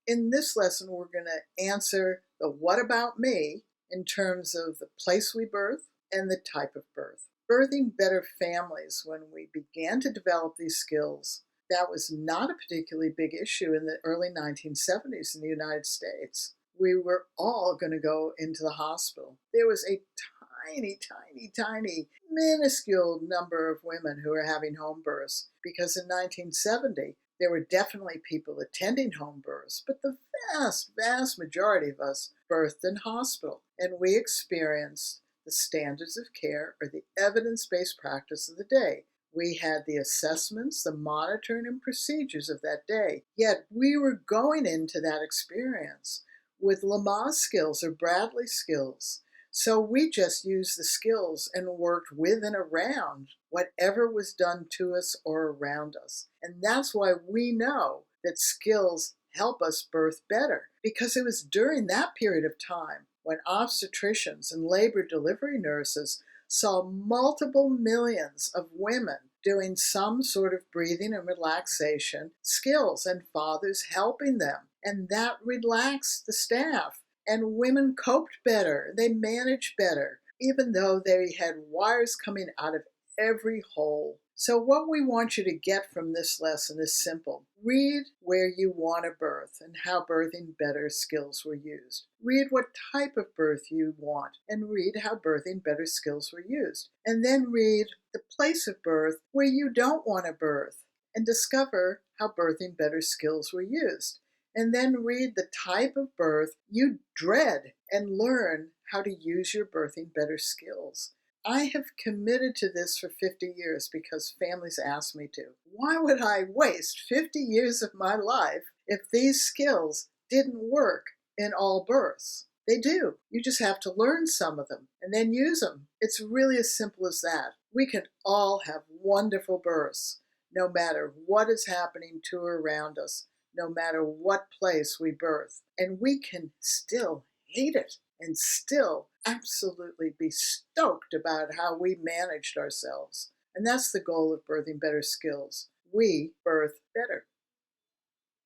In this lesson, we're going to answer the what about me in terms of the place we birth and the type of birth. Birthing better families, when we began to develop these skills, that was not a particularly big issue in the early 1970s in the United States. We were all going to go into the hospital. There was a tiny, minuscule number of women who were having home births, because in 1970, there were definitely people attending home births, but the vast majority of us birthed in hospital, and we experienced the standards of care or the evidence-based practice of the day. We had the assessments, the monitoring, and procedures of that day, yet we were going into that experience with Lamaze skills or Bradley skills. So we just used the skills and worked with and around whatever was done to us or around us. And that's why we know that skills help us birth better, because it was during that period of time when obstetricians and labor delivery nurses saw multiple millions of women doing some sort of breathing and relaxation skills and fathers helping them. And that relaxed the staff. And women coped better, they managed better, even though they had wires coming out of every hole. So what we want you to get from this lesson is simple. Read where you want to birth and how birthing better skills were used. Read what type of birth you want and read how birthing better skills were used. And then read the place of birth where you don't want to birth and discover how birthing better skills were used. And then read the type of birth you dread and learn how to use your birthing better skills. I have committed to this for 50 years because families ask me to. Why would I waste 50 years of my life if these skills didn't work in all births? They do. You just have to learn some of them and then use them. It's really as simple as that. We can all have wonderful births, no matter what is happening to or around us, no matter what place we birth. And we can still hate it and still absolutely be stoked about how we managed ourselves. And that's the goal of birthing better skills. We birth better.